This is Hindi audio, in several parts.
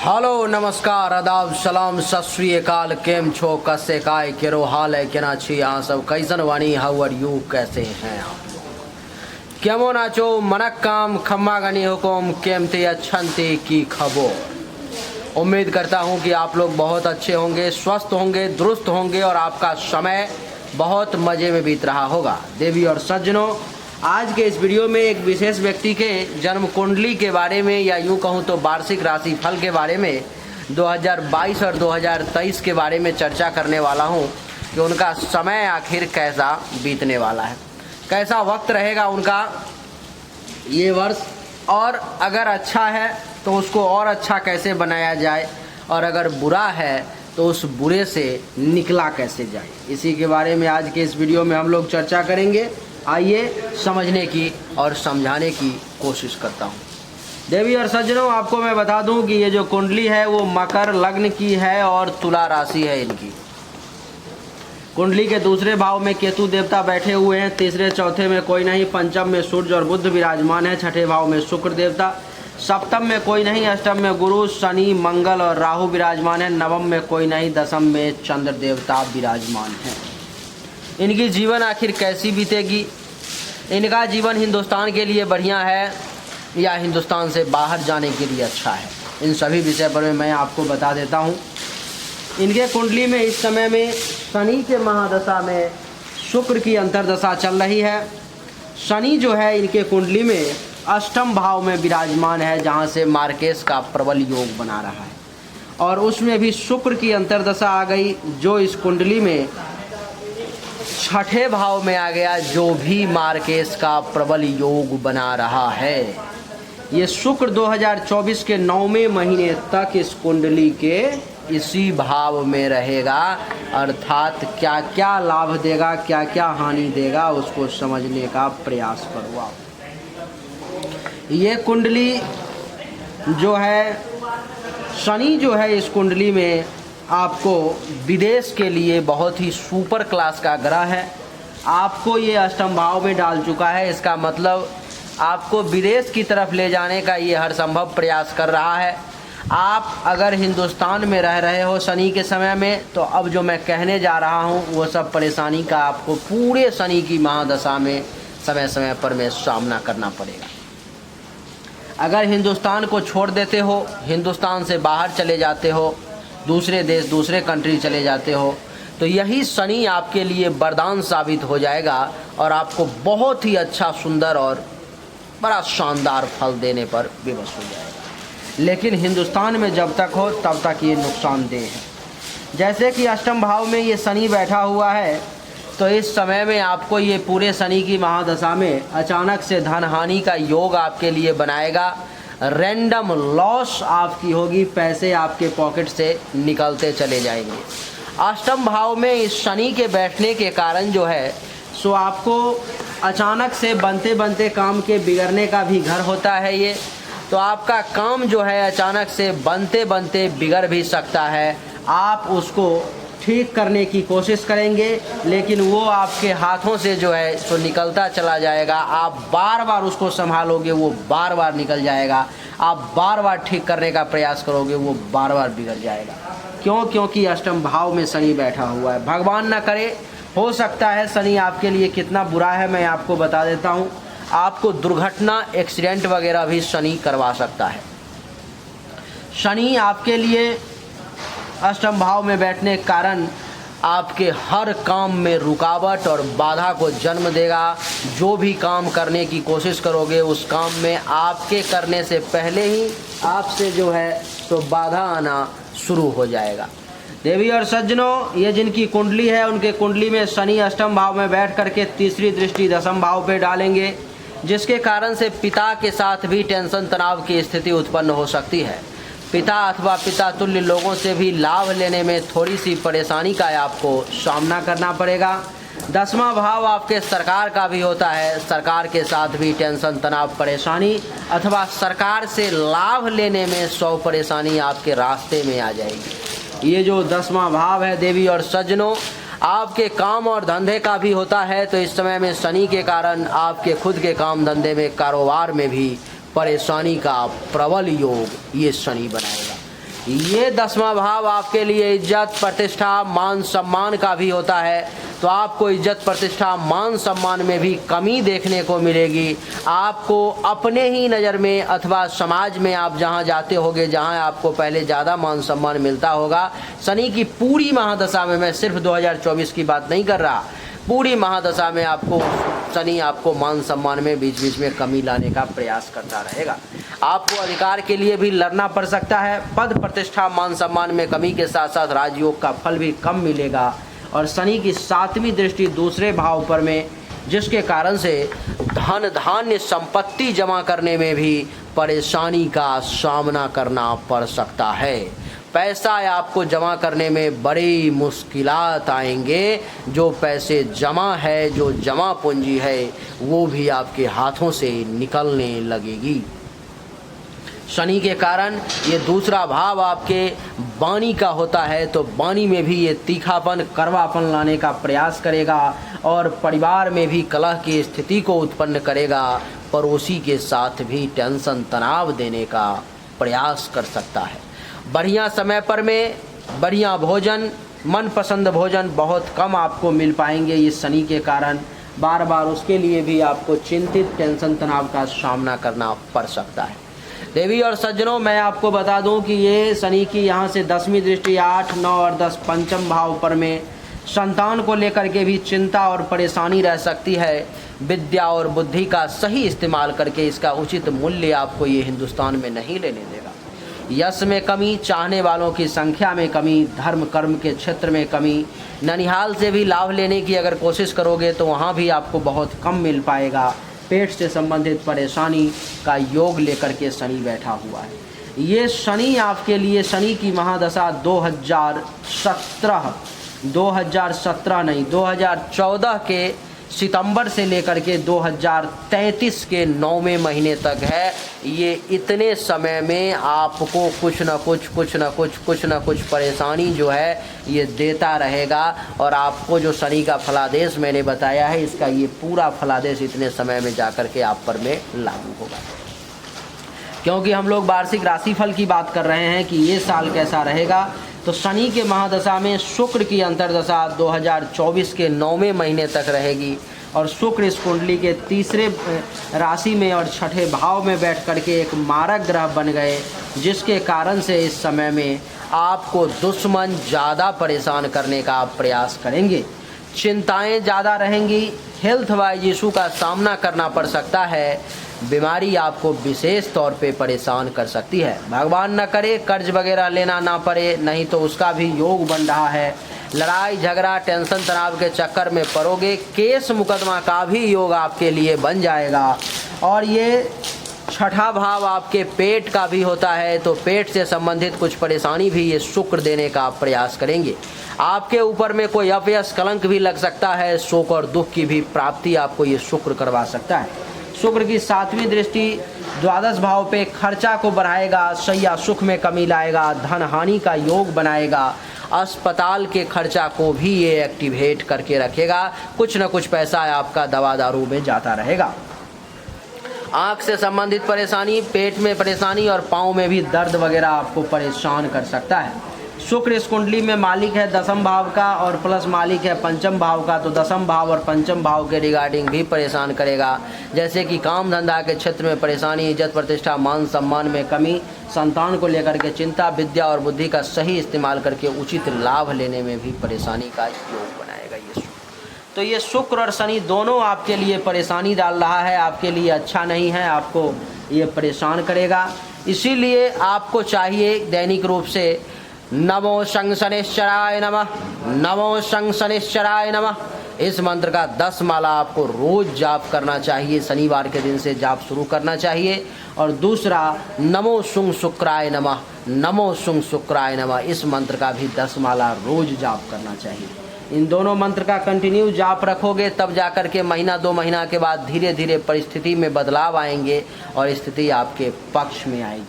हेलो नमस्कार आदाब सलाम सत श्री अकाल केम छो कसे काय केरो हाल है केना छी यहाँ सब कैसन वानी हाउ आर यू कैसे हैं आप लोग केमन आचो मनक काम खम्मा गनी हुकुम केमते अच्छंते की खबर। उम्मीद करता हूँ कि आप लोग बहुत अच्छे होंगे, स्वस्थ होंगे, दुरुस्त होंगे और आपका समय बहुत मज़े में बीत रहा होगा। देवी और सज्जनों, आज के इस वीडियो में एक विशेष व्यक्ति के जन्म कुंडली के बारे में या यूं कहूं तो वार्षिक राशि फल के बारे में 2022 और 2023 के बारे में चर्चा करने वाला हूं कि उनका समय आखिर कैसा बीतने वाला है, कैसा वक्त रहेगा उनका ये वर्ष, और अगर अच्छा है तो उसको और अच्छा कैसे बनाया जाए और अगर बुरा है तो उस बुरे से निकला कैसे जाए। इसी के बारे में आज के इस वीडियो में हम लोग चर्चा करेंगे। आइए समझने की और समझाने की कोशिश करता हूँ। देवी और सज्जनों, आपको मैं बता दूं कि ये जो कुंडली है वो मकर लग्न की है और तुला राशि है इनकी। कुंडली के दूसरे भाव में केतु देवता बैठे हुए हैं, तीसरे चौथे में कोई नहीं, पंचम में सूर्य और बुध विराजमान है, छठे भाव में शुक्र देवता, सप्तम में कोई नहीं, अष्टम में गुरु शनि मंगल और राहु विराजमान है, नवम में कोई नहीं, दसम में चंद्र देवता विराजमान है। इनकी जीवन आखिर कैसी बीतेगी, इनका जीवन हिंदुस्तान के लिए बढ़िया है या हिंदुस्तान से बाहर जाने के लिए अच्छा है, इन सभी विषय पर मैं आपको बता देता हूँ। इनके कुंडली में इस समय में शनि के महादशा में शुक्र की अंतर्दशा चल रही है। शनि जो है इनके कुंडली में अष्टम भाव में विराजमान है, जहाँ से मार्केश का प्रबल योग बना रहा है, और उसमें भी शुक्र की अंतर्दशा आ गई जो इस कुंडली में छठे भाव में आ गया, जो भी मार्केश का प्रबल योग बना रहा है। ये शुक्र 2024 के 9वें महीने तक इस कुंडली के इसी भाव में रहेगा, अर्थात क्या क्या लाभ देगा क्या क्या हानि देगा उसको समझने का प्रयास करो आप। ये कुंडली जो है, शनि जो है इस कुंडली में आपको विदेश के लिए बहुत ही सुपर क्लास का ग्रह है। आपको ये अष्टम भाव में डाल चुका है, इसका मतलब आपको विदेश की तरफ ले जाने का ये हर संभव प्रयास कर रहा है। आप अगर हिंदुस्तान में रह रहे हो शनि के समय में, तो अब जो मैं कहने जा रहा हूँ वो सब परेशानी का आपको पूरे शनि की महादशा में समय समय पर में सामना करना पड़ेगा। अगर हिंदुस्तान को छोड़ देते हो, हिंदुस्तान से बाहर चले जाते हो, दूसरे देश दूसरे कंट्री चले जाते हो, तो यही शनि आपके लिए वरदान साबित हो जाएगा और आपको बहुत ही अच्छा सुंदर और बड़ा शानदार फल देने पर विवश हो जाएगा। लेकिन हिंदुस्तान में जब तक हो तब तक ये नुकसानदेह है। जैसे कि अष्टम भाव में ये शनि बैठा हुआ है, तो इस समय में आपको ये पूरे शनि की महादशा में अचानक से धन हानि का योग आपके लिए बनाएगा। रैंडम लॉस आपकी होगी, पैसे आपके पॉकेट से निकलते चले जाएंगे। अष्टम भाव में इस शनि के बैठने के कारण जो है सो आपको अचानक से बनते बनते काम के बिगड़ने का भी घर होता है ये, तो आपका काम जो है अचानक से बनते बनते बिगड़ भी सकता है। आप उसको ठीक करने की कोशिश करेंगे लेकिन वो आपके हाथों से जो है सो निकलता चला जाएगा। आप बार बार उसको संभालोगे, वो बार बार निकल जाएगा। आप बार बार ठीक करने का प्रयास करोगे, वो बार बार बिगड़ जाएगा। क्यों? क्योंकि अष्टम भाव में शनि बैठा हुआ है। भगवान ना करे, हो सकता है शनि आपके लिए कितना बुरा है मैं आपको बता देता हूँ। आपको दुर्घटना, एक्सीडेंट वगैरह भी शनि करवा सकता है। शनि आपके लिए अष्टम भाव में बैठने के कारण आपके हर काम में रुकावट और बाधा को जन्म देगा। जो भी काम करने की कोशिश करोगे उस काम में आपके करने से पहले ही आपसे जो है तो बाधा आना शुरू हो जाएगा। देवी और सज्जनों, ये जिनकी कुंडली है उनके कुंडली में शनि अष्टम भाव में बैठ करके तीसरी दृष्टि दशम भाव पे डालेंगे, जिसके कारण से पिता के साथ भी टेंशन तनाव की स्थिति उत्पन्न हो सकती है। पिता अथवा पिता तुल्य लोगों से भी लाभ लेने में थोड़ी सी परेशानी का आपको सामना करना पड़ेगा। दसवां भाव आपके सरकार का भी होता है, सरकार के साथ भी टेंशन तनाव परेशानी अथवा सरकार से लाभ लेने में 100 परेशानी आपके रास्ते में आ जाएगी। ये जो 10वां भाव है देवी और सज्जनों, आपके काम और धंधे का भी होता है, तो इस समय में शनि के कारण आपके खुद के काम धंधे में, कारोबार में भी परेशानी का प्रबल योग ये शनि बनाएगा। ये 10वां भाव आपके लिए इज्जत, प्रतिष्ठा, मान सम्मान का भी होता है। तो आपको इज्जत, प्रतिष्ठा, मान सम्मान में भी कमी देखने को मिलेगी। आपको अपने ही नज़र में अथवा समाज में आप जहाँ जाते होगे, जहाँ आपको पहले ज़्यादा मान सम्मान मिलता होगा, शनि की पूरी महादशा में, मैं सिर्फ 2024 की बात नहीं कर रहा, पूरी महादशा में आपको शनि आपको मान सम्मान में बीच बीच में कमी लाने का प्रयास करता रहेगा। आपको अधिकार के लिए भी लड़ना पड़ सकता है। पद, प्रतिष्ठा, मान सम्मान में कमी के साथ साथ राजयोग का फल भी कम मिलेगा। और शनि की 7वीं दृष्टि दूसरे भाव पर में, जिसके कारण से धन धान्य संपत्ति जमा करने में भी परेशानी का सामना करना पड़ सकता है। पैसा आपको जमा करने में बड़ी मुश्किलात आएंगे। जो पैसे जमा है, जो जमा पूंजी है, वो भी आपके हाथों से निकलने लगेगी। शनि के कारण ये दूसरा भाव आपके वाणी का होता है, तो वाणी में भी ये तीखापन, कड़वापन लाने का प्रयास करेगा और परिवार में भी कलह की स्थिति को उत्पन्न करेगा। पड़ोसी के साथ भी टेंशन, तनाव देने का प्रयास कर सकता है। बढ़िया समय पर में बढ़िया भोजन, मनपसंद भोजन बहुत कम आपको मिल पाएंगे इस शनि के कारण। बार बार उसके लिए भी आपको चिंतित, टेंशन, तनाव का सामना करना पड़ सकता है। देवी और सज्जनों, मैं आपको बता दूं कि ये शनि की यहाँ से 10वीं दृष्टि 8, 9 और 10 पंचम भाव पर में संतान को लेकर के भी चिंता और परेशानी रह सकती है। विद्या और बुद्धि का सही इस्तेमाल करके इसका उचित मूल्य आपको ये हिंदुस्तान में नहीं लेने देगा। यश में कमी, चाहने वालों की संख्या में कमी, धर्म कर्म के क्षेत्र में कमी, ननिहाल से भी लाभ लेने की अगर कोशिश करोगे तो वहाँ भी आपको बहुत कम मिल पाएगा। पेट से संबंधित परेशानी का योग लेकर के शनि बैठा हुआ है। ये शनि आपके लिए, शनि की महादशा 2014 के सितंबर से लेकर के 2033 के 9वें महीने तक है। ये इतने समय में आपको कुछ न कुछ परेशानी जो है ये देता रहेगा। और आपको जो शनि का फलादेश मैंने बताया है, इसका ये पूरा फलादेश इतने समय में जाकर के आप पर में लागू होगा। क्योंकि हम लोग वार्षिक राशिफल की बात कर रहे हैं कि ये साल कैसा रहेगा, तो शनि के महादशा में शुक्र की अंतर्दशा 2024 के 9वें महीने तक रहेगी। और शुक्र इस कुंडली के तीसरे राशि में और छठे भाव में बैठ करके एक मारक ग्रह बन गए, जिसके कारण से इस समय में आपको दुश्मन ज़्यादा परेशान करने का प्रयास करेंगे। चिंताएं ज़्यादा रहेंगी। हेल्थ वाइज इशू का सामना करना पड़ सकता है। बीमारी आपको विशेष तौर पे परेशान कर सकती है। भगवान न करे कर्ज वगैरह लेना ना पड़े, नहीं तो उसका भी योग बन रहा है। लड़ाई झगड़ा, टेंशन तनाव के चक्कर में पड़ोगे। केस मुकदमा का भी योग आपके लिए बन जाएगा। और ये छठा भाव आपके पेट का भी होता है, तो पेट से संबंधित कुछ परेशानी भी ये शुक्र देने का प्रयास करेंगे। आपके ऊपर में कोई अपयश, कलंक भी लग सकता है। शोक और दुख की भी प्राप्ति आपको ये शुक्र करवा सकता है। शुक्र की 7वीं दृष्टि द्वादश भाव पे खर्चा को बढ़ाएगा, शैया सुख में कमी लाएगा, धन हानि का योग बनाएगा। अस्पताल के खर्चा को भी ये एक्टिवेट करके रखेगा। कुछ न कुछ पैसा आपका दवा दारू में जाता रहेगा। आँख से संबंधित परेशानी, पेट में परेशानी और पाँव में भी दर्द वगैरह आपको परेशान कर सकता है। शुक्र इस कुंडली में मालिक है 10म भाव का और प्लस मालिक है 5म भाव का, तो 10म भाव और 5म भाव के रिगार्डिंग भी परेशान करेगा। जैसे कि काम धंधा के क्षेत्र में परेशानी, इज्जत प्रतिष्ठा मान सम्मान में कमी, संतान को लेकर के चिंता, विद्या और बुद्धि का सही इस्तेमाल करके उचित लाभ लेने में भी परेशानी का योग बनाएगा ये शुक्र। तो ये शुक्र और शनि दोनों आपके लिए परेशानी डाल रहा है, आपके लिए अच्छा नहीं है, आपको ये परेशान करेगा। इसीलिए आपको चाहिए दैनिक रूप से नमो शं शनिश्चराय नमः, नमो शं शनिश्चराय नमः, इस मंत्र का 10 माला आपको रोज जाप करना चाहिए। शनिवार के दिन से जाप शुरू करना चाहिए। और दूसरा नमो शुं शुक्राय नमः, नमो शुं शुक्राय नमः, इस मंत्र का भी 10 माला रोज जाप करना चाहिए। इन दोनों मंत्र का कंटिन्यू जाप रखोगे, तब जाकर के महीना 2 महीना के बाद धीरे धीरे परिस्थिति में बदलाव आएंगे और स्थिति आपके पक्ष में आएगी।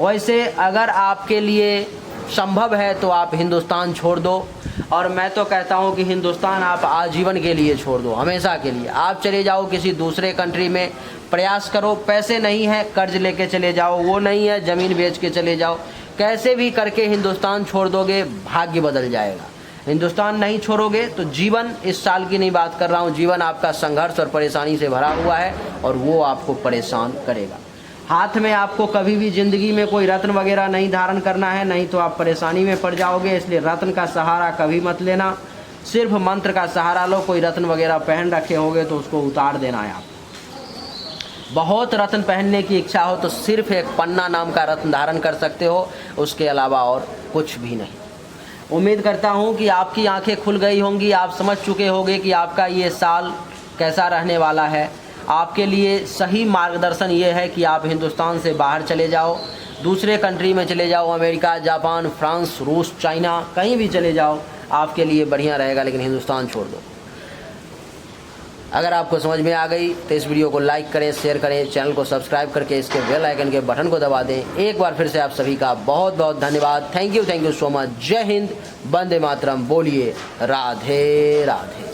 वैसे अगर आपके लिए संभव है तो आप हिंदुस्तान छोड़ दो, और मैं तो कहता हूं कि हिंदुस्तान आप आजीवन के लिए छोड़ दो, हमेशा के लिए। आप चले जाओ किसी दूसरे कंट्री में, प्रयास करो। पैसे नहीं है कर्ज लेके चले जाओ, वो नहीं है ज़मीन बेच के चले जाओ, कैसे भी करके हिंदुस्तान छोड़ दोगे, भाग्य बदल जाएगा। हिंदुस्तान नहीं छोड़ोगे तो जीवन, इस साल की नहीं बात कर रहा हूँ, जीवन आपका संघर्ष और परेशानी से भरा हुआ है और वो आपको परेशान करेगा। हाथ में आपको कभी भी ज़िंदगी में कोई रत्न वगैरह नहीं धारण करना है, नहीं तो आप परेशानी में पड़ जाओगे। इसलिए रत्न का सहारा कभी मत लेना, सिर्फ मंत्र का सहारा लो। कोई रत्न वगैरह पहन रखे होंगे तो उसको उतार देना है। आप बहुत रत्न पहनने की इच्छा हो तो सिर्फ एक पन्ना नाम का रत्न धारण कर सकते हो, उसके अलावा और कुछ भी नहीं। उम्मीद करता हूँ कि आपकी आंखें खुल गई होंगी, आप समझ चुके होंगे कि आपका ये साल कैसा रहने वाला है। आपके लिए सही मार्गदर्शन ये है कि आप हिंदुस्तान से बाहर चले जाओ, दूसरे कंट्री में चले जाओ, अमेरिका, जापान, फ्रांस, रूस, चाइना, कहीं भी चले जाओ, आपके लिए बढ़िया रहेगा। लेकिन हिंदुस्तान छोड़ दो। अगर आपको समझ में आ गई तो इस वीडियो को लाइक करें, शेयर करें, चैनल को सब्सक्राइब करके इसके बेल आइकन के बटन को दबा दें। एक बार फिर से आप सभी का बहुत बहुत धन्यवाद। Thank you so much. जय हिंद, वंदे मातरम। बोलिए राधे राधे।